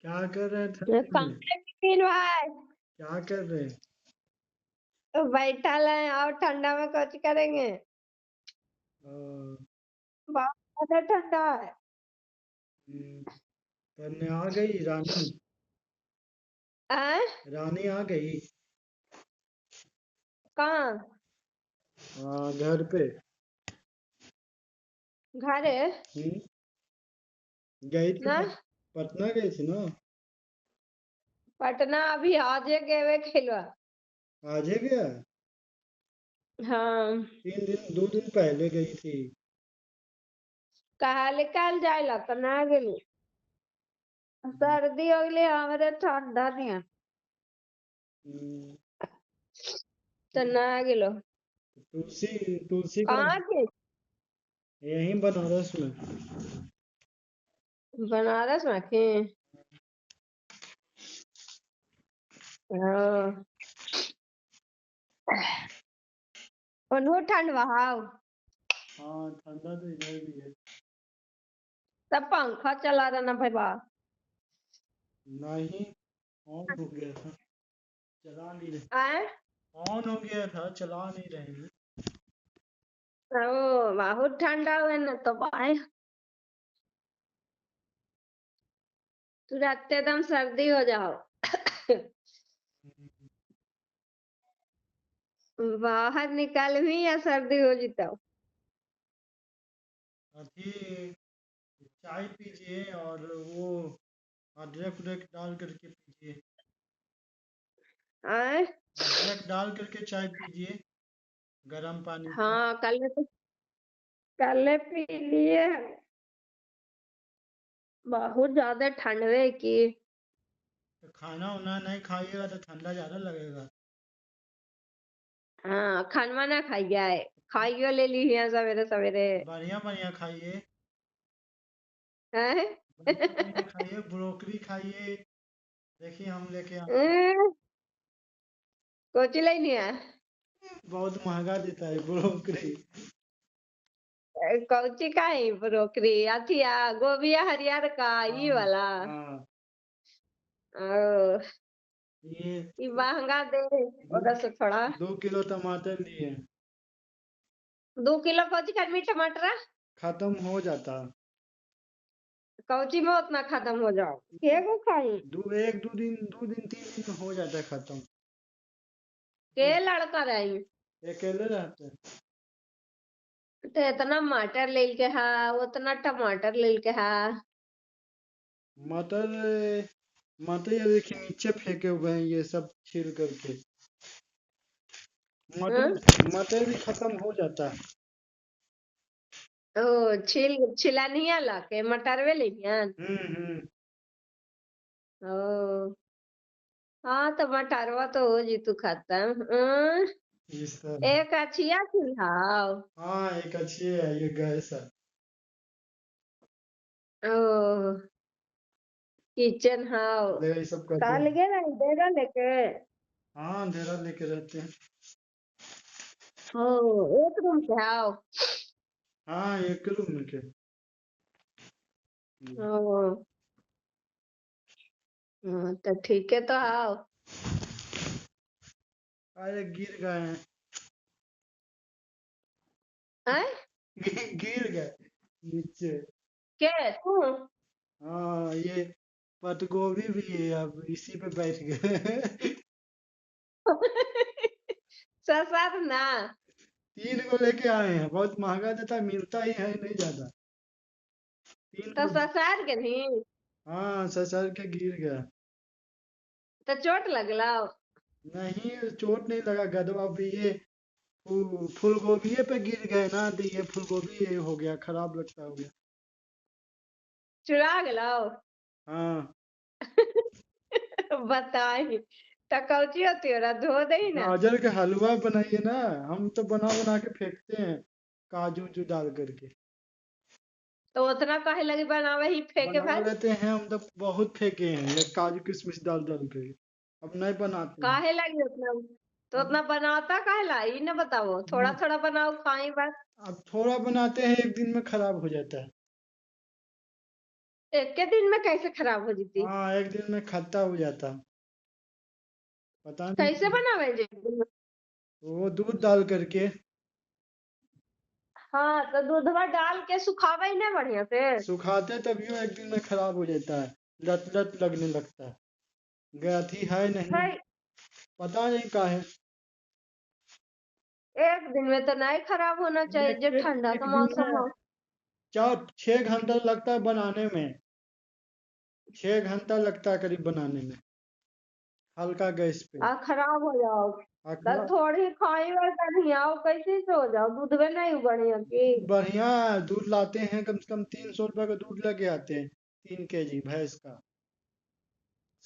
क्या कर रहे हैं ये ठंडी कहाँ में? है विपिन भाई? क्या कर रहे हैं? तो बैठल है और ठंडा में कुछ करेंगे। अ, बहुत ज्यादा ठंडा है। करने आ गई रानी। हैं? रानी आ गई। कहाँ? घर पे। घर है हम्म, गई थी ना? ना। पटना गई थी ना। पटना अभी आजे गए खिलवा। आज ही गया। हाँ। 3 दिन 2 दिन पहले गई थी। कहा कल जाए तो ना गेली। सर्दी हो गई हमारे ठंडा नहीं है हम्म, तो ना गेलो। तुलसी तुलसी का कहाँ थी? यहीं बनारस में। बनारस में थी। हाँ। उन्हों ठंड बहाव। हाँ, ठंडा तो इधर भी है। सब पंखा चला रहा ना भाई बा। नहीं, ऑन हो गया था। चला नहीं रहे। आए? ऑन हो गया था, चला नहीं रहे हैं। ओ बहुत ठंडा हुए ना तो भाई तुरंत एकदम सर्दी हो जाओ। बाहर निकाल भी या सर्दी हो जीता। अभी चाय पीजिए और वो अदरक उदरक डाल करके पीजिए। आए? अदरक डाल करके चाय पीजिए, गर्म पानी से। हाँ कल पी लिए। बहुत ज्यादा ठंड है की। तो खाना वाना नहीं खाइएगा तो ठंडा ज़्यादा लगेगा। हाँ खानवा ना खाई जाए। खाइयो ले ली है सवेरे सवेरे। बढ़िया बढ़िया खाइए। हैं? बढ़िया बढ़िया खाइए, ब्रोकली खाइए। देखिए हम लेके आए। कोची लेनी है? बहुत महंगा देता है ब्रोकली। कौची का है ब्रोकरी अथिया गोबिया हरियर का ई हाँ वाला। हाँ। ओ, ये ई महंगा दे दो उधर से थोड़ा। 2 किलो टमाटर लिए। 2 किलो कौची का टमाटर? खत्म हो जाता। कौची में उतना खत्म हो जाओ। केगो खाई? 2 दिन 3 दिन में हो जाता है खत्म। के लड़का रही? अकेले रहते हैं। तो इतना मटर ले के हा उतना टमाटर ले के हा। मटर मटर ये देखिए नीचे फेंके हुए हैं, ये सब छील करके। हाँ? मटर मटर भी खत्म हो जाता है। ओ छिला नहीं आला के मटर वे ले हम्म। ओ हाँ तो मटरवा तो हो जी तू खत्म। इस तरह। एक अछिया खिलाओ। हाँ, एक अच्छी है, ये गैस है। ओ किचन हाउ। ले ये सब करते काल हैं। गए ना देगा लेके। हाँ, अंधेरा लेके रहते हैं। ओ एक रूम के हाउ। हाँ, एक रूम में के। ओ तो ठीक है तो हाउ। अरे गिर गए हैं। आय? गिर गए नीचे। के तू? हाँ, ये पत्ता गोभी भी है, अब इसी पे बैठ गए। ससुर ना? 3 को लेके आए हैं, बहुत महंगा देता है, मिलता ही है नहीं ज्यादा। तीन तो को। ससुर के नहीं? हाँ, ससुर के गिर गया। तो चोट लगला? नहीं, चोट नहीं लगा, गदवा भी ये फूल गोभी पे गिर गए ना, तो ये फूल गोभी ये हो गया, खराब लगता हो गया। चुरा गला? हाँ। बताई तो कौची होती हो धो दे ना। गाजर का हलवा बनाइए ना। हम तो बना बना के फेंकते हैं, काजू उजू डाल करके। तो उतना काहे लगी बनावे ही फेंके बना भाई। लेते हैं हम तो, बहुत फेंके हैं ये काजू किशमिश डाल डाल के। अब नहीं बनाते हैं। काहे लगी उतना? तो अब उतना बनाता काहे ला ई न बताओ थोड़ा थोड़ा बनाओ खाई बस। अब थोड़ा बनाते हैं, एक दिन में खराब हो जाता है। एक के दिन में कैसे खराब हो जाती? हाँ, एक दिन में खट्टा हो जाता, पता नहीं कैसे क्यों। बनावे जी? वो दूध डाल करके हाँ तो दूधवा डाल के सुखावे ही ना बढ़िया से। सुखाते तभी वो एक दिन में खराब हो जाता है, लत लत लगने लगता है। गथी है नहीं, है पता नहीं का है। एक दिन में तो नहीं खराब होना चाहिए एक, जब एक, ठंडा एक का दिन मौसम में हो। 4-6 घंटा लगता है बनाने में, 6 घंटा लगता है करीब बनाने में, हल्का गैस पे। खराब हो जाओ तो अखरा थोड़ी खाई वैसा नहीं आओ कैसे से हो जाओ दूध में नहीं बढ़िया की। बढ़िया दूध लाते हैं, कम से कम 300 रुपये का दूध लेके आते हैं, 3 kg भैंस का,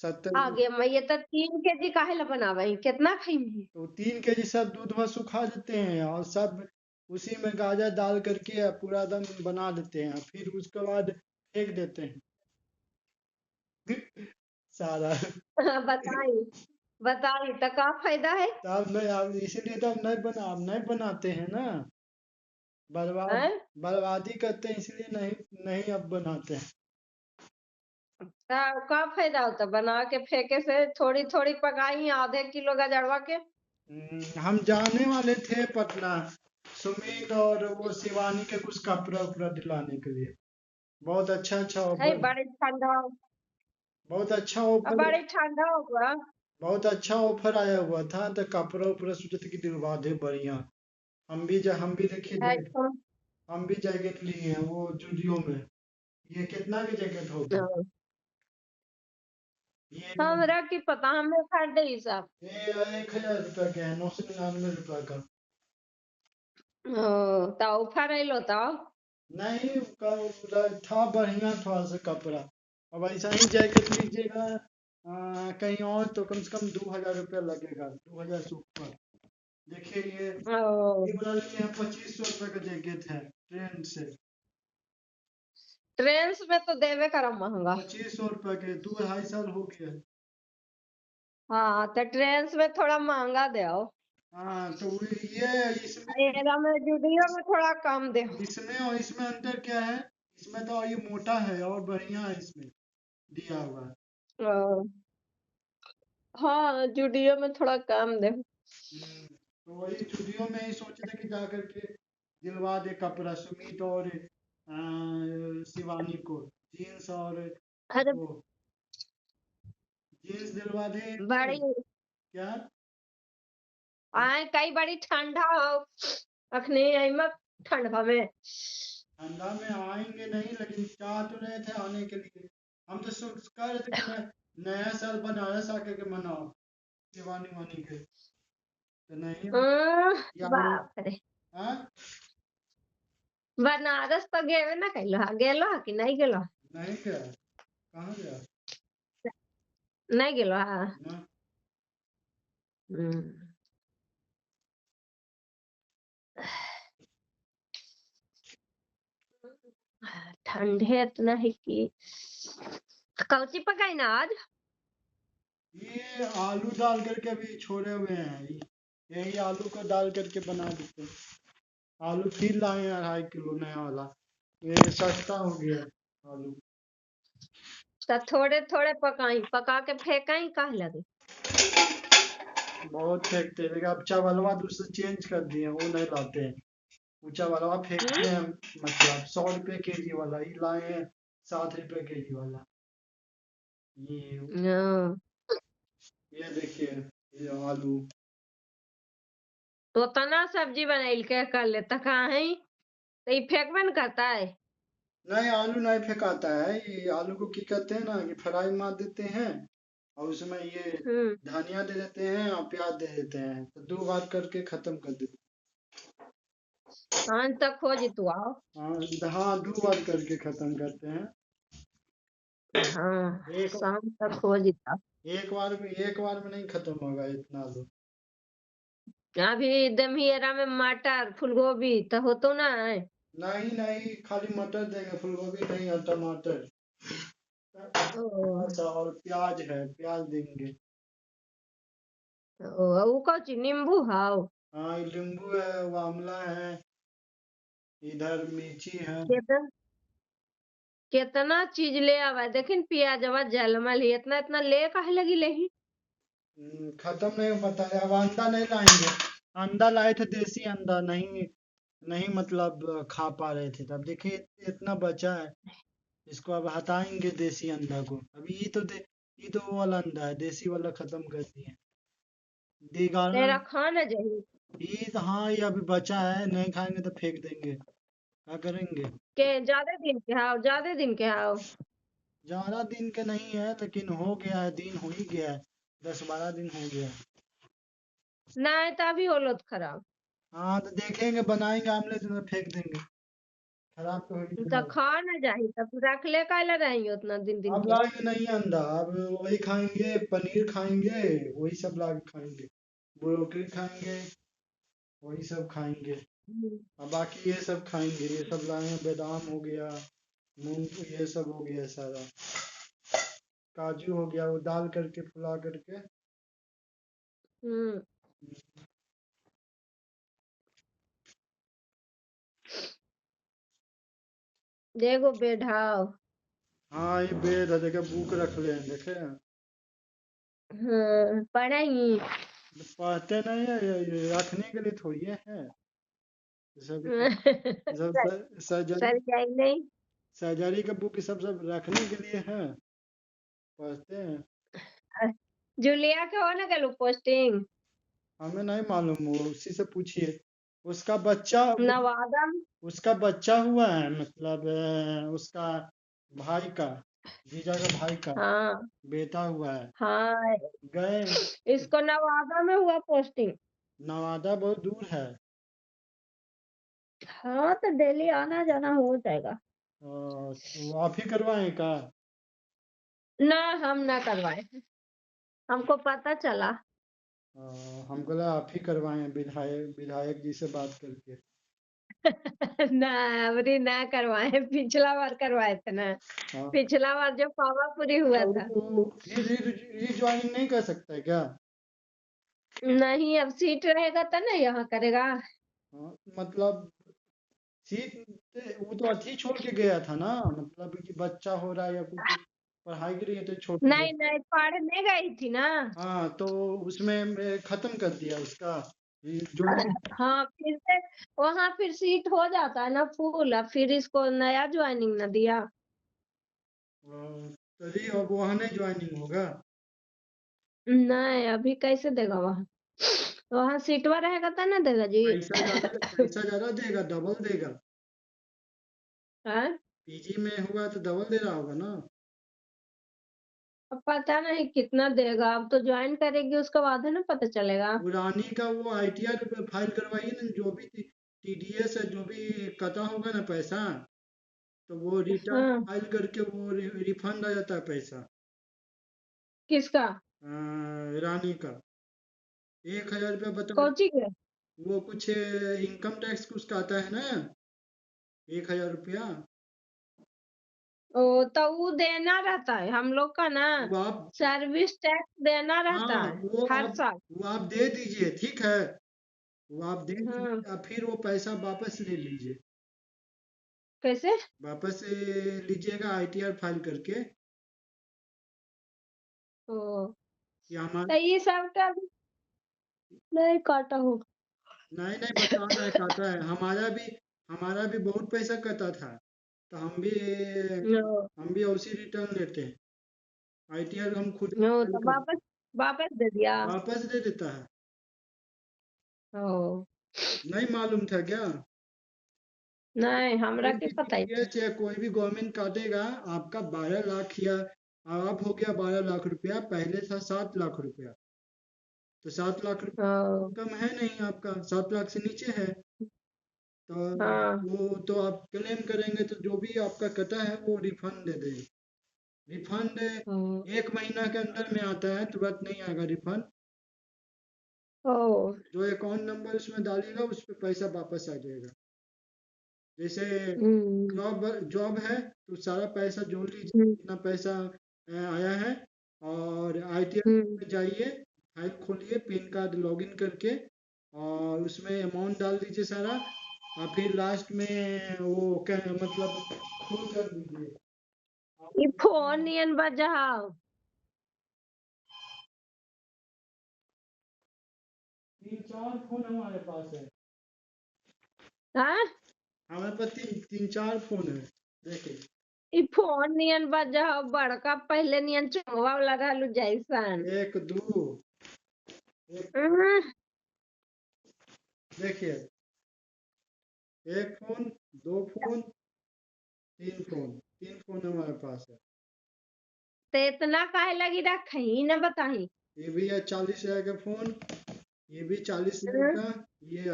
70। आगे मैं ये तो 3 केजी काहे ला बनावे कितना खाई। तो 3 kg सब दूध में सुखा देते हैं और सब उसी में गाजर डाल करके पूरा एकदम बना देते हैं, फिर उसके बाद फेंक देते हैं सारा। बताई बताई तो का फायदा है? तब मैं अब इसीलिए तो अब नहीं बनाते हैं ना, बर्बाद हैं? बर्बादी करते हैं, इसलिए नहीं नहीं अब बनाते हैं। का फायदा होता बना के फेंके से थोड़ी थोड़ी पकाई आधे किलो गजरवा के। हम जाने वाले थे पटना, सुमित और वो शिवानी के कुछ कपड़ा उपड़ा दिलाने के लिए, बहुत अच्छा अच्छा है ऑफर, बड़ी ठंडा। बहुत अच्छा अब ऑफर, बड़ी ठंडा होगा। बहुत अच्छा ऑफर आया हुआ था, तो कपड़ा उपड़ा सोचे थे कि दिलवा दे बढ़िया। हम भी देखिए है हम भी जैकेट लिए हैं वो जूडियो में। ये कितना की जैकेट होगी? तो ये हमरा की पता हमें खरीदे ही सब। ये 1,000 रुपये का है, 999 रुपये का। तो ऑफर आइलो तो नहीं था बढ़िया थोड़ा सा कपड़ा। अब ऐसा ही जैकेट लीजिएगा कहीं और तो कम से कम 2,000 रुपया लगेगा, 2,000 से ऊपर। देखिए ओ, ये वाला लिए हैं, 2500 रुपये का जैकेट है ट्रेंड से, ट्रेन में तो देवे करा महंगा। 2500 रुपये के, 2-2.5 साल हो गया। हाँ तो ट्रेन में थोड़ा महंगा दे। हाँ तो ये इसमें एरा में जुडियो में थोड़ा कम दे। इसमें और इसमें अंतर क्या है? इसमें तो ये मोटा है और बढ़िया है इसमें दिया हुआ है। हाँ जुडियो में थोड़ा कम दे। तो वही स्टूडियो में ही सोचे थे कि जा करके दिलवा दे कपड़ा सुमित और शिवानी को, जीन्स और अरे वो जीन्स दिलवा दे बड़ी क्या? आए कई बड़ी ठंडा हो अखने आई मत ठंडा में। ठंडा में आएंगे नहीं, लेकिन चाह तो रहे थे आने के लिए। हम तो सोच कर रहे थे कि नया साल बनारस आके के मनाओ शिवानी वानी के, तो नहीं यार। बाप रे। हाँ? बनारस तो गेवे ना कैलो गेलो कि नहीं गेलो? नहीं गया, कहाँ गया? नहीं गेलो हाँ। ना। हम्म, ठंडे इतना है कि कौची पकाई ना आज। ये आलू डाल करके अभी छोड़े हुए हैं, यही आलू को डाल करके बना देते हैं। आलू फिर लाए हैं 2.5 किलो नया वाला, ये सस्ता हो गया है आलू। तो थोड़े थोड़े पकाई पका के फेंकाई कहा लगे। बहुत फेंकते हैं, लेकिन अब चावलवा दूसरे चेंज कर दिए हैं, वो नहीं लाते हैं। वो चावलवा फेंकते हैं, मतलब 100 रुपये kg वाला ही लाए हैं, 60 रुपये kg वाला। ये हाँ, ये देखिए, ये आलू। तो तना सब्जी बनाइल के कर लेता कहाँ है तो ये फेंकबे न करता है। नहीं आलू नहीं फेंकाता है, ये आलू को क्या कहते हैं ना कि फ्राई मार देते हैं और उसमें ये हम्म। धनिया दे देते हैं और प्याज दे देते हैं, तो 2 बार करके खत्म कर देते हाँ तक खोज तू आओ। हैं। हाँ 2 बार करके खत्म करते हैं। हाँ एक शाम तक खोज था। एक बार में नहीं खत्म होगा इतना आलू। अभी दमियरा में मटर फूलगोभी तो हो तो ना है। नहीं नहीं, खाली मटर देंगे, फूल गोभी नहीं और टमाटर, ओ, अच्छा और प्याज है, प्याज देंगे। वो कौची नींबू हाउ। हाँ ये नींबू है, वो आंवला है, इधर मिर्ची है। कितना कितना चीज ले आवा देखिन पियाजवा जलमल ही इतना इतना ले काहे लगी ले ही खत्म नहीं पता है। अब अंडा नहीं लाएंगे। अंडा लाए थे देसी अंडा, नहीं नहीं मतलब खा पा रहे थे। तब देखिए इतना बचा है, इसको अब हटाएंगे देसी अंडा को। अभी ये तो वो वाला अंडा है, देसी वाला खत्म कर दिए। दिगाना तेरा खाना जाही ये हाँ, ये अभी बचा है, नहीं खाएंगे तो फेंक देंगे, क्या करेंगे। के ज्यादा दिन के हाव ज्यादा दिन के नहीं है, लेकिन हो गया है, दिन हो ही गया है, 10-12 दिन हो गया है। नहीं तो अभी होलो तो खराब हाँ तो देखेंगे, बनाएंगे आमलेट में फेंक देंगे, खराब तो हो ही तो जाएगा। खा ना जाही तब रख ले काहे रहेंगे उतना दिन दिन अब के लाएंगे नहीं अंडा, अब वही खाएंगे, पनीर खाएंगे, वही सब ला के खाएंगे, ब्रोकली खाएंगे, वही सब खाएंगे। हम्म। अब बाकी ये सब खाएंगे, ये सब लाए हैं, बादाम हो गया, मूंग, ये सब हो गया सारा, काजू हो गया, वो डाल करके फुला करके। हम्म देखो बेढाव हाँ ये बेद है, देखे बुक रख ले हैं, देखे पढ़ाई पढ़ते नहीं है, ये रखने के लिए थोड़ी है। ये सब ये सब सर्जरी सर जाए नहीं सर्जरी का बुक, ये सब रखने के लिए है, पढ़ते हैं। जूलिया के हो ना कल पोस्टिंग हमें नहीं मालूम, वो उसी से पूछिए। उसका बच्चा नवादा उसका बच्चा हुआ है, मतलब उसका भाई का, जीजा का भाई का हाँ बेटा हुआ है। हाँ गए, इसको नवादा में हुआ पोस्टिंग नवादा बहुत दूर है। हाँ तो डेली आना जाना हो जाएगा वो आप ही करवाएं का। ना हम ना करवाए हमको पता चला हम बोला आप ही करवाएं, विधायक विधायक जी से बात करके। ना अबरी ना करवाए पिछला बार करवाए थे ना हाँ पिछला बार जो पावापुरी हुआ तो था वो रीज्वाइनिंग नहीं कर सकता है क्या। नहीं अब सीट रहेगा तो ना यहाँ करेगा मतलब सीट, वो तो अथी छोड़ के गया था ना, मतलब कि बच्चा हो रहा है या कुछ पढ़ाई के लिए तो छोड़ के गया। नहीं नहीं पढ़ने गई थी ना हाँ तो उसमें खत्म कर दिया उसका, जो हाँ फिर से वहाँ फिर सीट हो जाता है ना फुल अब फिर इसको नया ज्वाइनिंग ना दिया तभी अब वहाँ नहीं ज्वाइनिंग होगा। नहीं अभी कैसे देगा वहाँ वहाँ सीटवा रहेगा तो ना देगा जी पैसा ज्यादा देगा, डबल देगा। हाँ पीजी में हुआ तो डबल दे रहा होगा ना। अब पता नहीं कितना देगा अब तो ज्वाइन करेगी उसके बाद है ना पता चलेगा पुरानी का वो आईटीआर फाइल करवाइए ना, जो भी टीडीएस है, जो भी कटा होगा ना पैसा, तो वो रिटर्न हाँ फाइल करके वो रिफंड आ जाता है पैसा। किसका रानी का 1,000 रुपया बता। कोची के वो कुछ इनकम टैक्स कुछ का आता है ना, 1,000 रुपया। ओ तो वो देना रहता है हम लोग का ना वो आप सर्विस टैक्स देना रहता हाँ है हर साल वो आप दे दीजिए, ठीक है, वो आप दे हाँ दीजिए, फिर वो पैसा वापस ले लीजिए, कैसे वापस लीजिएगा आईटीआर फाइल करके। ओ कि हमारा, तो ये सब का भी नहीं काटा हो नहीं नहीं बता रहा है, काटा है, हमारा भी बहुत पैसा कटा था, तो नो, हम भी उसी रिटर्न लेते हैं, आईटीआर हम खुद नो फाइल तो कर, वापस दे दिया वापस दे देता है। ओ नहीं मालूम था क्या। नहीं हमरा कोई के भी पता ही टीडीएस या कोई भी गवर्नमेंट काटेगा, आपका 12 लाख या अब हो गया 12 लाख रुपया, पहले था 7 लाख रुपया, तो 7 लाख रुपया ओ कम है नहीं, आपका 7 लाख से नीचे है, तो हाँ वो तो आप क्लेम करेंगे तो जो भी आपका कटा है वो रिफंड दे देंगे। रिफंड ओ 1 महीना के अंदर में आता है, तुरंत नहीं आएगा रिफंड। ओ जो अकाउंट नंबर उसमें डालिएगा उस पर पैसा वापस आ जाएगा। जैसे हम्म जॉब है तो सारा पैसा जोड़ लीजिए, हम्म कितना पैसा आया है, और आईटीआर हम्म, में जाइए, फाइल खोलिए, पैन कार्ड लॉगिन करके, और उसमें अमाउंट डाल दीजिए सारा, और फिर लास्ट में वो क्या मतलब, खुल कर दीजिए, ई फोन नियन बजाओ। 3-4 फोन हमारे पास है। हाँ हमारे पास 3-4 फोन है। देखिए ई फोन नियन बजाओ, बड़का पहले नियन चुंगवा वाला रहलू जैसन। 1 2 हम्म, देखिए 1 फोन, 2 फोन, 3 फोन, 3 फोन हमारे पास है। तो इतना काहे लगी रखी न बताई। ये भी है 40,000 का फोन, ये भी 40,000 हम्म, का, ये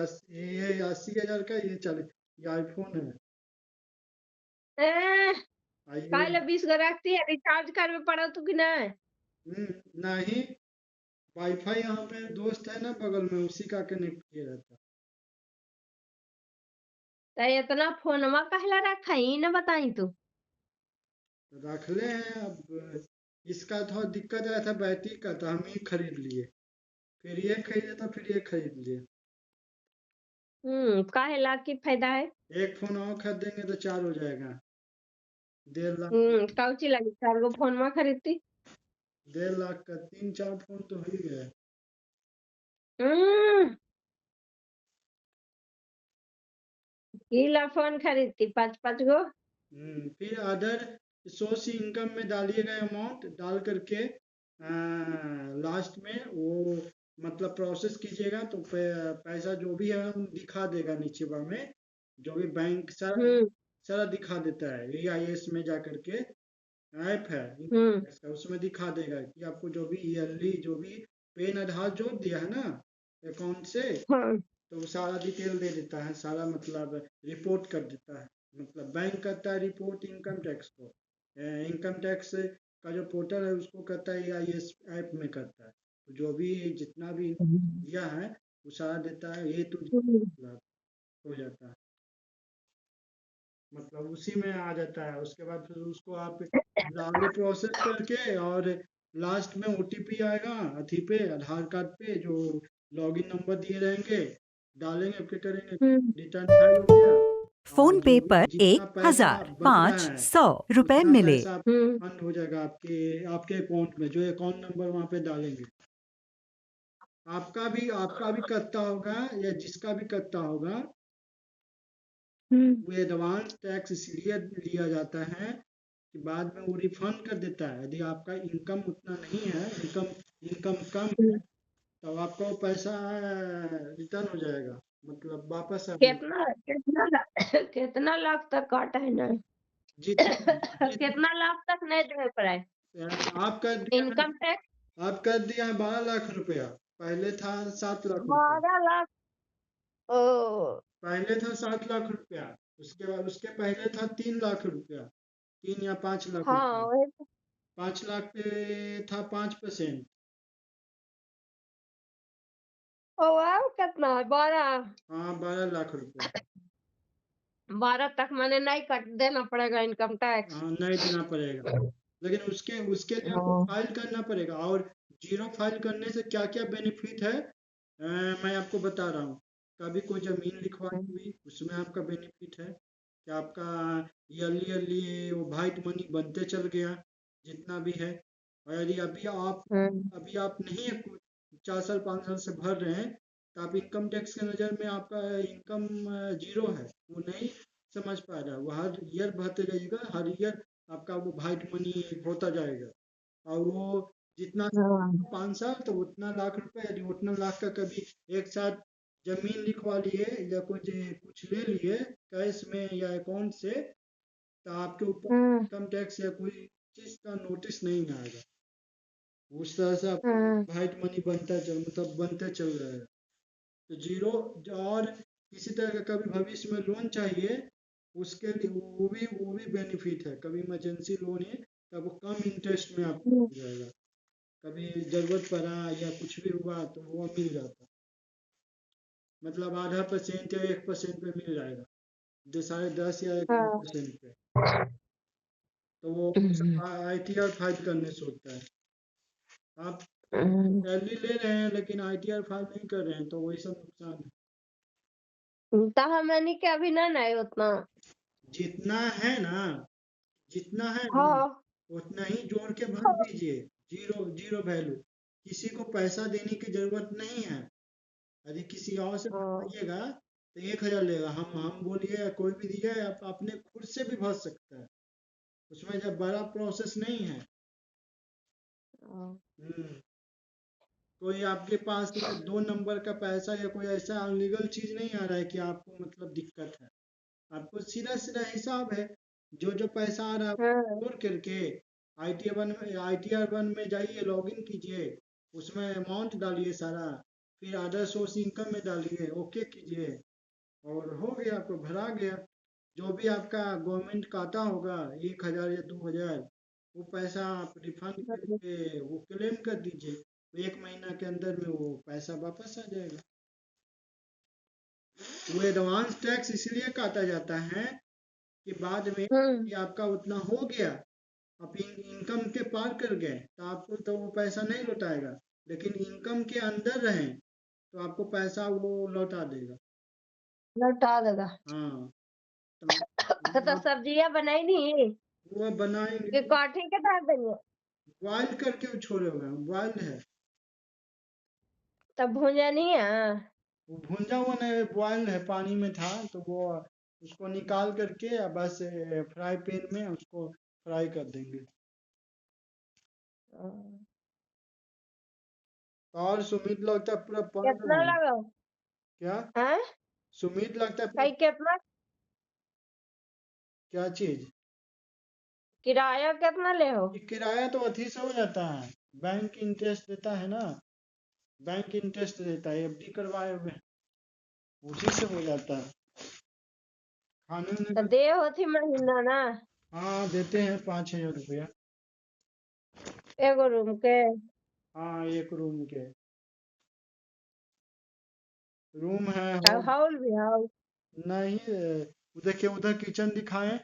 80,000 का, ये 40, ये आईफोन है। ए, आइए। काहे ला 20 गो रखती है, रिचार्ज करवे पड़ा तू कि नहीं। नहीं, वाईफाई यहाँ पे दोस्त है ना बगल में, उसी का कनेक्ट किया रहता। तो इतना फोनवा काहे ला रखी न बताई तू। रख ले हैं अब। इसका थोड़ा दिक्कत आया था बैटरी का, तो हम ही खरीद लिए। फिर ये खरीदे तो फिर ये खरीद लिए। काहे ला की फायदा है। एक फोन और खरीदेंगे तो 4 हो जाएगा। 1.5 लाख, काउची लगी 4 गो फोनवा खरीदती। 1.5 लाख का 3-4 फोन तो हो ही गया। हम्म, की ला फोन खरीदती 5-5 गो। फिर अदर सोर्स इनकम में डालिएगा अमाउंट डाल करके, लास्ट में वो मतलब प्रोसेस कीजिएगा तो पैसा जो भी है हम दिखा देगा नीचे में, जो भी बैंक सारा हम्म सारा दिखा देता है। EIS में जा करके ऐप है हम्म इसका, उसमें दिखा देगा कि आपको जो भी ईयरली जो भी पेन आधार जोड़ दिया है ना अकाउंट से, हाँ तो वो सारा डिटेल दे देता है, सारा मतलब रिपोर्ट कर देता है। मतलब बैंक करता है रिपोर्ट इनकम टैक्स को, इनकम टैक्स का जो पोर्टल है उसको करता है, या ये ऐप में करता है। तो जो भी जितना भी दिया है वो सारा देता है, ये तो मतलब हो जाता है, मतलब उसी में आ जाता है। उसके बाद फिर उसको आप आगे प्रोसेस करके, और लास्ट में OTP आएगा अथी पे आधार कार्ड पे, जो लॉगिन नंबर दिए रहेंगे डालेंगे, फिर करेंगे, हम्म रिटर्न फाइल हो गया। और फोन पे जो भी पर जितना पैसा बच रहा है 1,500 रुपए उतना मिले। पैसा फंड हो जाएगा आपके आपके अकाउंट में, जो अकाउंट नंबर वहाँ पे डालेंगे। आपका भी कटता होगा या जिसका भी कटता होगा, वो एडवांस टैक्स इसलिए लिया जाता है कि बाद में वो रिफंड कर देता है। यदि आपका इनकम उतना नहीं है, इनकम कम है, तो आपका वो पैसा रिटर्न हो जाएगा, मतलब वापस आ जाएगा। कितना कितना कितना लाख तक काटा है ना। जितना कितना लाख तक नहीं दे पड़े आप कर दिया है, इनकम टैक्स। आप कर दिया है 12 लाख रुपया, पहले था 7 लाख रुपया। 12 लाख। ओ पहले था 7 लाख रुपया, उसके बाद उसके पहले था 3 लाख रुपया, 3 या 5 लाख हाँ रुपया। वही 5 लाख पे था 5%। वाह कितना है 12। हाँ 12 लाख रुपया। 12 तक मैंने नहीं कट देना पड़ेगा इनकम टैक्स। हाँ नहीं देना पड़ेगा, लेकिन उसके उसके लिए आपको हाँ फाइल करना पड़ेगा। और जीरो फाइल करने से क्या क्या बेनिफिट है, मैं आपको बता रहा हूँ। कभी कोई ज़मीन लिखवाई हुई, उसमें आपका बेनिफिट है कि आपका ईयरली ईयरली वो वाइट मनी बनते चल गया जितना भी है। और यदि अभी आप नहीं है कुछ 4 साल 5 साल से भर रहे हैं, तो आप इनकम टैक्स के नज़र में आपका इनकम जीरो है, वो नहीं समझ पा रहा है। वो हर ईयर भरते जाइएगा, हर ईयर आपका वो वाइट मनी होता जाएगा। और वो जितना हाँ 5 साल, तो उतना लाख रुपए, यदि उतना लाख का कभी एक साथ जमीन लिखवा लिए या कुछ कुछ ले लिए कैश में या अकाउंट से, तो आपके ऊपर हाँ इनकम टैक्स या कोई चीज़ का नोटिस नहीं आएगा। उस तरह से आपका हाँ वाइट मनी मतलब बनते चल जाएगा। तो जीरो, और किसी तरह का कभी भविष्य में लोन चाहिए, उसके लिए वो भी बेनिफिट है। कभी इमरजेंसी लोन है तब वो कम इंटरेस्ट में आपको मिल जाएगा। कभी ज़रूरत पड़ा या कुछ भी हुआ तो वो मिल जाता, मतलब आधा % या 1% पे मिल जाएगा, जो 10.5 या हाँ 11% पे। तो वो ITR फाइल करने से होता है। आप सैलरी ले रहे हैं लेकिन ITR फाइल नहीं कर रहे हैं, तो वही सब नुकसान है। तो हमनी के अभी ना नहीं उतना। जितना है ना, जितना है ना हाँ उतना ही जोड़ के भर दीजिए, जीरो जीरो वैल्यू। किसी को पैसा देने की जरूरत नहीं है। यदि किसी और से हाँ भरवाइएगा तो 1,000 लेगा, हम बोलिए कोई भी दीजिए, आप अपने खुद से भी भर सकता है, उसमें जब बड़ा प्रोसेस नहीं है। हाँ हम्म, कोई आपके पास या 2 नंबर का पैसा या कोई ऐसा अनलीगल चीज नहीं आ रहा है कि आपको मतलब दिक्कत है। आपको सीधा सीधा हिसाब है, जो जो पैसा आ रहा है हाँ जोड़ करके ITR 1 में जाइए, लॉगिन कीजिए, उसमें अमाउंट डालिए सारा, फिर अदर सोर्स इनकम में डालिए, ओके कीजिए, और हो गया, आपको भरा गया। जो भी आपका गवर्नमेंट काटा होगा 1,000 या 2,000, वो पैसा आप रिफंड करके वो क्लेम कर दीजिए, 1 महीना के अंदर में वो पैसा वापस आ जाएगा। वो एडवांस टैक्स इसलिए काटा जाता है कि बाद में हम्म कि आपका उतना हो गया, आप इनकम के पार कर गए तो आपको तो वो पैसा नहीं लौटाएगा, लेकिन इनकम के अंदर रहे तो आपको पैसा वो लौटा देगा। लौटा देगा। हाँ, तो तो आप सब्जियां बनाई नहीं वो कि बनाएंगे, काठी के डाल देंगे? बॉयल करके वो छोड़े हुए हैं, बॉयल है। तब भूंजा नहीं है? वो भुंजा हुआ नहीं, बॉयल है, पानी में था तो वो उसको निकाल करके बस फ्राई पैन में उसको फ्राई कर देंगे। हाँ। और सुमित लगता है पूरा पढ़ रहा कितना है। लगा? क्या? हैं? सुमित लगता है भाई पूरा, कितना क्या चीज? किराया कितना ले हो? ये किराया तो अथी से हो जाता है, बैंक इंटरेस्ट देता है ना, बैंक इंटरेस्ट देता है, FD करवाए हुए हैं, उसी से हो जाता है। खाने में तो दे होती महीना ना हाँ देते हैं 5,000 रुपया। एगो रूम के? हाँ, एक रूम के, रूम है और हॉल। हॉल भी हॉल? नहीं, वो देखिए उधर किचन दिखाएं,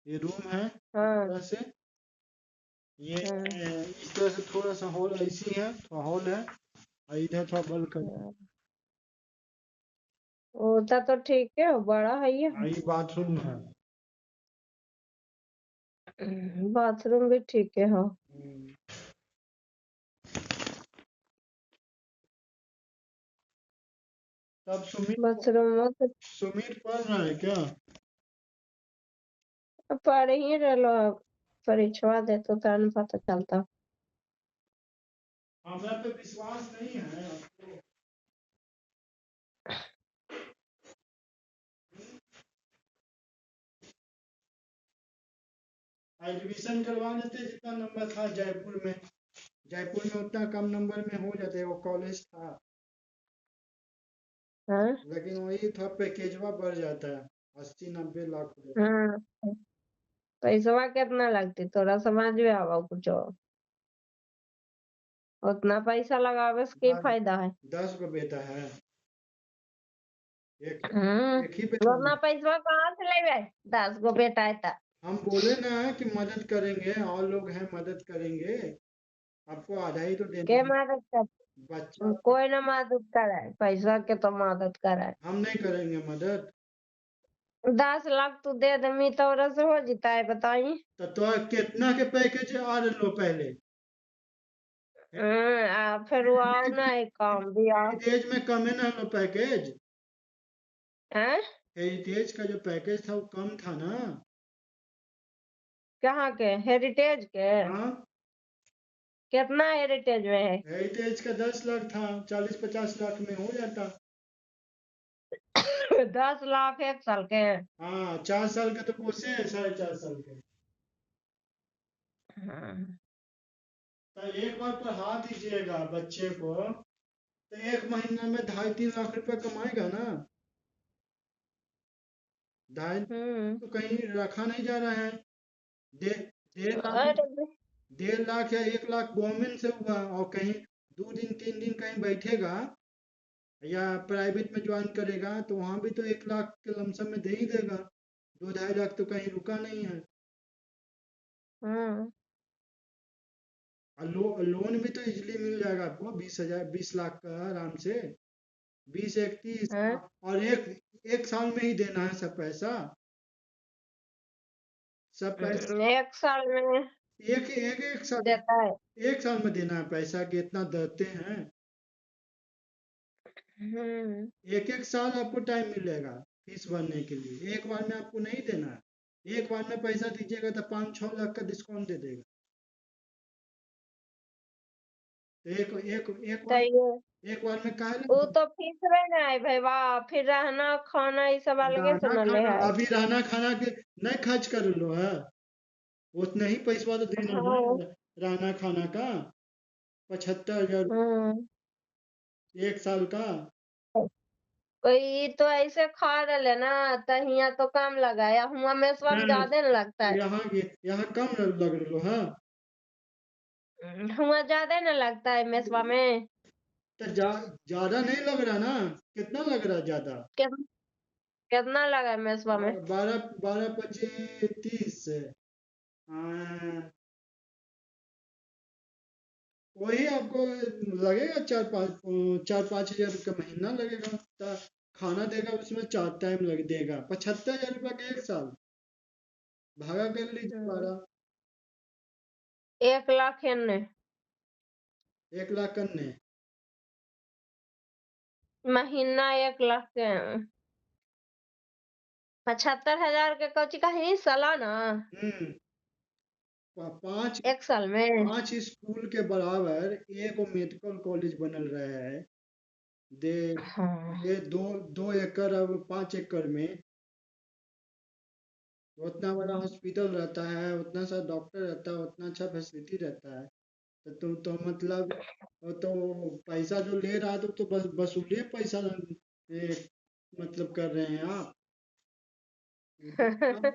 ये रूम है इस हाँ तरह से, ये हाँ इस तरह से थोड़ा सा हॉल ऐसी है, थोड़ा हॉल है, और इधर थोड़ा बल्कनी। हाँ। होता तो ठीक है, बड़ा है ये। ये बाथरूम है। बाथरूम भी ठीक है। हाँ हम्म, तब बाथरूम तो सुमित पढ़ रहा है क्या? पढ़ ही रहो। परीक्षा दे तो तन पता चलता। हमरा पे विश्वास नहीं है आपको? एडमिशन करवा देते जितना नंबर था जयपुर में, जयपुर में उतना कम नंबर में हो जाते, वो कॉलेज था, हाँ लेकिन वही था पैकेजवा बढ़ जाता है, 80-90 लाख हो जाता हाँ। पैसा कितना लगती तोरा समझ में आवा कुछ? उतना पैसा लगावे से की है। फायदा है? 10 गो बेटा है, एक एक ही बेटा उतना नहीं। पैसा कहाँ से लेवे? 10 गो बेटा है ता? हम बोले ना कि मदद करेंगे, और लोग हैं मदद करेंगे, आपको आधा ही तो देना के है। मदद कर? बच्चा, कोई ना मदद करे, पैसा के तो मदद करे। हम नहीं करेंगे मदद? 10 लाख तू दे दमी तो से हो जीता है बताई? तो कितना के पैकेज आ लो पहले? फिर वो आओ ना एक काम भी आओ। हेरिटेज में कम है ना लो पैकेज, हैं? हेरिटेज का जो पैकेज था वो कम था ना। कहाँ के हेरिटेज के? हाँ, कितना हेरिटेज में है? हेरिटेज का 10 लाख था, 40-50 लाख में हो जाता। 10 लाख 1 साल के? हाँ, 4 साल के तो कोर्से है, 4.5 साल के। हाँ। तो एक बार पढ़ा दीजिएगा बच्चे को, तो 1 महीने में 2.5-3 लाख रुपए कमाएगा ना। ढाई हम्म। तो कहीं रखा नहीं जा रहा है। 1.5 लाख, अरे 1.5 लाख या 1 लाख गवर्नमेंट से हुआ, और कहीं 2 दिन 3 दिन कहीं बैठेगा या प्राइवेट में ज्वाइन करेगा तो वहां भी तो 1 लाख के लमसम में दे ही देगा, 2-2.5 लाख तो कहीं रुका नहीं है। हाँ और लोन भी तो इजीली मिल जाएगा आपको, 20 लाख का आराम से, 20 31, हाँ और एक एक साल में ही देना है सब पैसा, सब पैसा एक साल में एक एक एक साल देता है। एक साल में देना है पैसा कि इतना देते हैं। एक एक साल आपको टाइम मिलेगा फीस भरने के लिए, एक बार में आपको नहीं देना है। एक बार में पैसा दीजिएगा तो 5-6 लाख का डिस्काउंट दे देगा। तो एक बार में काहे वो ना। तो फीस रहना है भाई, वाह, फिर रहना खाना ये सब अलगे से रहना न ले खाना है। अभी रहना खाना के नहीं खर्च कर लो है, उतना ही पैसा तो देना हाँ। है। रहना खाना का 75,000 हम्म। एक साल का। कोई तो ऐसे खा रहे ना, तो यहाँ तो कम लगाया, हुआ में सब नहीं, ज्यादा न लगता है। यहाँ कम लग रहा है। हुआ ज्यादा न लगता है मेसवा में। तो ज्यादा नहीं लग रहा ना, कितना लग रहा ज्यादा। कित- कितना लगा है मेसवा में? 12 12 25 30 से वही आपको लगेगा 4-5 हजार रुपया महीना लगेगा। खाना देगा उसमें 4 टाइम लग देगा, 75,000 रुपया का एक साल। भागा कर लीजिए हम्म, 12। 1 लाख एने 1 लाख करने। महीना, 1 लाख के 75,000 के कौची का ही सालाना हम्म पांच एक साल में। 5 स्कूल के बराबर एक मेडिकल कॉलेज बनल रहा है। दे हाँ। ये 2 2 एकड़ अब 5 एकड़ में उतना बड़ा हॉस्पिटल रहता है, उतना सा डॉक्टर रहता है, उतना अच्छा फैसिलिटी रहता है। तो मतलब वो तो पैसा जो ले रहा है तो बस वसूली पैसा मतलब कर रहे हैं आप।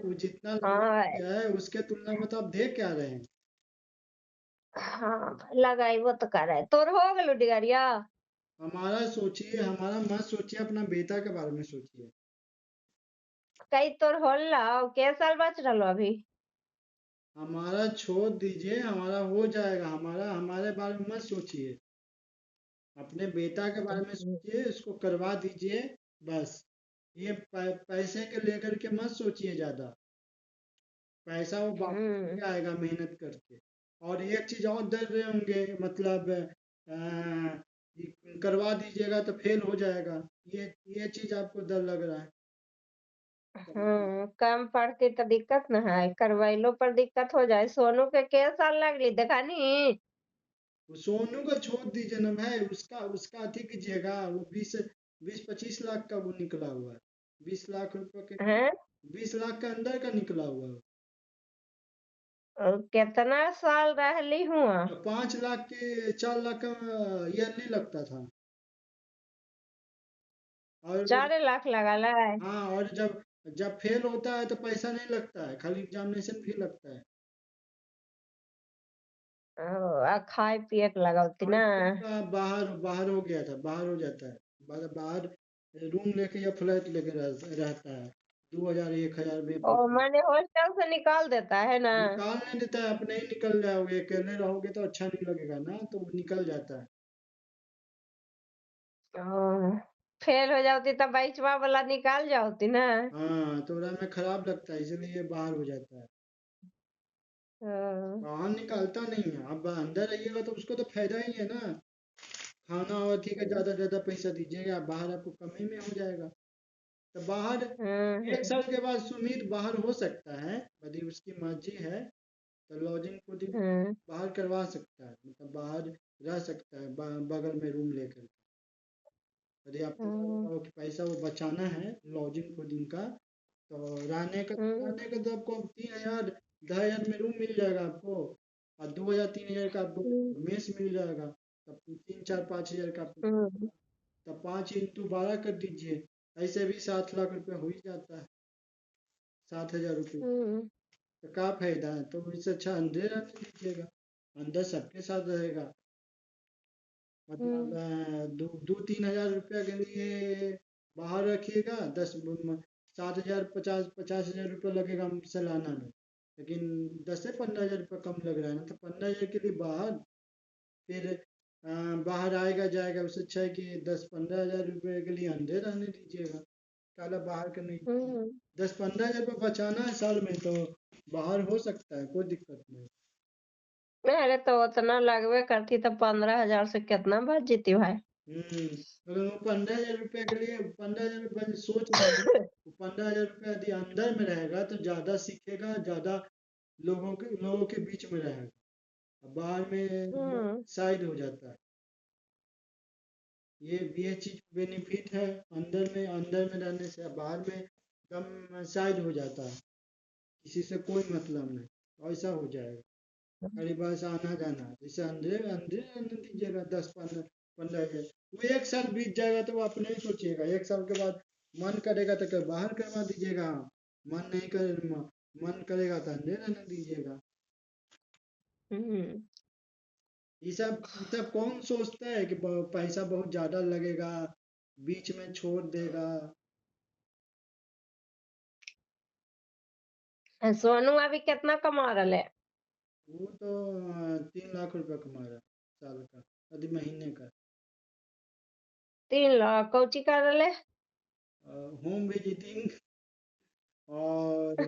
वो जितना हाँ। है उसके तुलना में तो आप दे क्या रहे हैं। हाँ लगाई वो तो कर है, तोर हो गलो डिगरिया। हमारा सोचिए, हमारा मत सोचिए, अपना बेटा के बारे में सोचिए। कई तोर होला के साल बच रहा अभी? हमारा छोड़ दीजिए, हमारा हो जाएगा, हमारे बारे में मत सोचिए। अपने बेटा के बारे में सोचिए, इसको करवा दीजिए बस। ये पैसे के लेकर के मत सोचिए ज्यादा। पैसा वो वापस हम्म। नहीं आएगा मेहनत करके। और एक चीज और डर रहे होंगे, मतलब करवा दीजिएगा तो फेल हो जाएगा। ये चीज आपको डर लग रहा है। कम पड़ती तो दिक्कत न है, करवाइलो पर दिक्कत हो जाए। सोनू के साल लगली देखा नी? वो सोनू का छोड़ दीजिए ना भाई, उसका उसका अति कीजिएगा। वो 20-25 लाख का वो निकला हुआ है। 20 लाख रुपए के, हैं? 20 लाख के अंदर का निकला हुआ है। और कितना साल रहली हुआ? तो 5 लाख के 4 लाख का ईयरली लगता था। और 4 लाख लगा है। हाँ, और जब जब फेल होता है तो पैसा नहीं लगता है, खाली एग्जामिनेशन फी लगता है। आ खाए पिए के लगावती खाने ना। पीने का बाहर बाहर हो गया था, बाहर हो जाता है। बाहर रूम लेके या फ्लैट लेके रहता है। 2,000 1,000 में और मैंने हॉस्टल से निकाल देता है ना। निकाल नहीं देता है। अपने ही निकल जाओगे, अकेले रहोगे तो अच्छा नहीं लगेगा ना, तो वो निकल जाता है। फेल हो जाती तब बैचवा वाला निकाल जाती ना। हाँ, तो में खराब लगता है, इसलिए ये बाहर हो जाता है। हाँ। बाहर निकालता नहीं है। अब अंदर रहिएगा तो उसको तो फायदा ही है ना। खाना और ठीक है, ज्यादा ज्यादा पैसा दीजिएगा, बाहर आपको कम ही में हो जाएगा। तो बाहर एक हम्म। साल के बाद सुमित बाहर हो सकता है, यदि उसकी मर्जी है तो लॉजिंग खुद ही हम्म। बाहर करवा सकता है, मतलब बाहर रह सकता है बगल में रूम लेकर। यदि आपको हम्म। लगता हो कि पैसा वो बचाना है लॉजिंग खुद का, तो हम्म। रहने का तो आपको 3,000 2,000 में रूम मिल जाएगा आपको। और 2,000 3,000 का आपको हम्म। मेस मिल जाएगा। तब 3 4 5 हजार का आपको, हम्म। तब 5 × 12 कर दीजिए। ऐसे भी 7 लाख रुपया हो ही जाता है, 7,000 रुपये। हम्म। तो क्या फायदा है, तो इससे अच्छा अंदर रहने दीजिएगा। अंदर सबके साथ रहेगा। मतलब हम्म। 2-3 हजार रुपया के लिए बाहर रखिएगा, 7,000 50,000 50,000 रुपया लगेगा सालाना में। लेकिन 10 से 15 हजार रुपया कम लग रहा है ना, तो 15 हजार के लिए बाहर, फिर बाहर आएगा जाएगा। उससे अच्छा है कि 10-15 हजार रुपये के लिए अंदर रहने दीजिएगा। काला बाहर का नहीं। हम्म। 10-15 हजार रुपये बचाना है साल में, तो बाहर हो सकता है, कोई दिक्कत नहीं। अरे तो उतना लगवे करती तो 15,000 से कितना बच जीती भाई। अगर वो 15,000 रुपया के लिए 15,000 रुपया सोच रहा हूँ, वो 15,000 रुपया यदि अंदर में रहेगा तो ज्यादा सीखेगा, ज्यादा लोगों के बीच में रहेगा। अब बाहर में हम्म साइड हो जाता है। ये चीज बेनिफिट है अंदर में रहने से। बाहर में एकदम साइड हो जाता है, किसी से कोई मतलब नहीं, ऐसा हो जाएगा। अरे बस आना जाना, जैसे अंधेरे अंधेरे रहने दीजिएगा 10-15 15 हजार, वो 1 साल बीत जाएगा तो वो अपने ही सोचिएगा। 1 साल के बाद मन करेगा तो बाहर करवा दीजिएगा, मन नहीं करे मन करेगा तो अंधेरे रहने दीजिएगा। हम्म ये सब कौन सोचता है कि पैसा बहुत ज्यादा लगेगा, बीच में छोड़ देगा। सोनू अभी कितना कमा रहा है? वो तो 3 लाख रुपया कमा रहा है साल का, यदि महीने का। 3 लाख कौची कर रहे? होम विजिटिंग और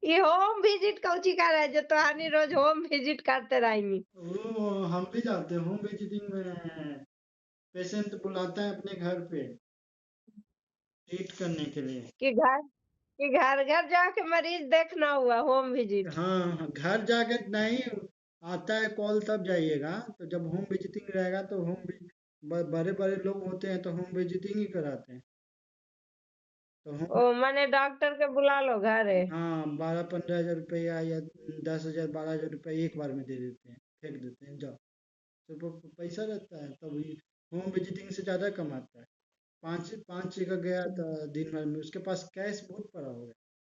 ये होम विजिट कौची कर रहा है जो तुहानी रोज होम विजिट करते रहेंगी? वो हम भी जाते हैं होम विजिटिंग में। पेशेंट बुलाते हैं अपने घर पे ट्रीट करने के लिए। कि घर घर जाके मरीज देखना हुआ होम विजिट? हाँ हाँ, घर जाके नहीं आता है कॉल, तब जाइएगा। तो जब होम विजिटिंग रहेगा तो बड़े बड़े लोग होते हैं तो होम विजिटिंग ही कराते हैं। तो होम, ओ मैंने डॉक्टर के बुला लो घरे। हाँ 12-15 हजार रुपया या 10 हजार 12 हजार रुपया एक बार में दे देते हैं, फेंक देते हैं जाओ। तो पैसा रहता है तभी होम विजिटिंग से ज़्यादा कमाता है। पाँच पाँच जगह गया तो दिन भर में उसके पास कैश बहुत पड़ा होगा,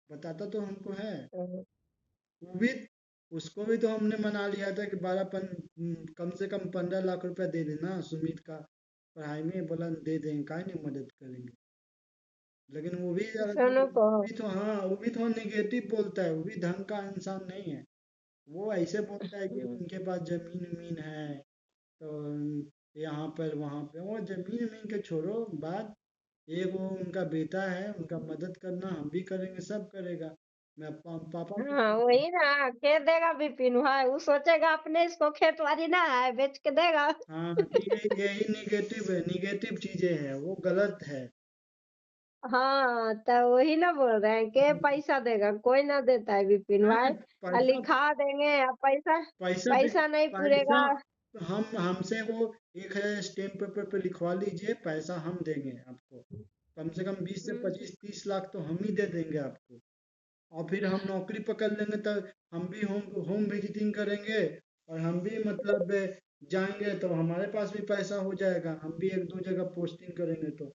बताता तो हमको है। वो भी उसको भी तो हमने मना लिया था कि कम से कम 15 लाख रुपया दे देना सुमित का पढ़ाई में, बोला दे देंगे, काहे नहीं मदद करेंगे। लेकिन सोनू को वो भी थोड़ा निगेटिव बोलता है, वो भी ढंग का इंसान नहीं है। वो ऐसे बोलता है कि उनके पास जमीन उमीन है तो यहाँ पर वहाँ पे, वो जमीन उमीन के छोड़ो बात। एक वो उनका बेटा है, उनका मदद करना हम भी करेंगे, सब करेगा। मैं पापा को हाँ वही ना के देगा विपिन भाई, वो सोचेगा अपने इसको खेतवाड़ी ना है बेच के देगा। हाँ, यही निगेटिव चीजें हैं, वो गलत है। हाँ तो वही ना बोल रहे हैं के पैसा देगा, कोई ना देता है विपिन नहीं, भाई। पैसा लिखा देंगे अब पैसा पैसा दे पैसा नहीं पैसा पूरेगा। हम हमसे वो 1 हजार स्टेम्प पेपर पे लिखवा लीजिए, पैसा हम देंगे आपको। कम से कम 20 से 25 30 लाख तो हम ही दे देंगे आपको। और फिर हम नौकरी पकड़ लेंगे तो हम भी होम होम विजिटिंग करेंगे, और हम भी मतलब जाएंगे तो हमारे पास भी पैसा हो जाएगा, हम भी 1-2 जगह पोस्टिंग करेंगे तो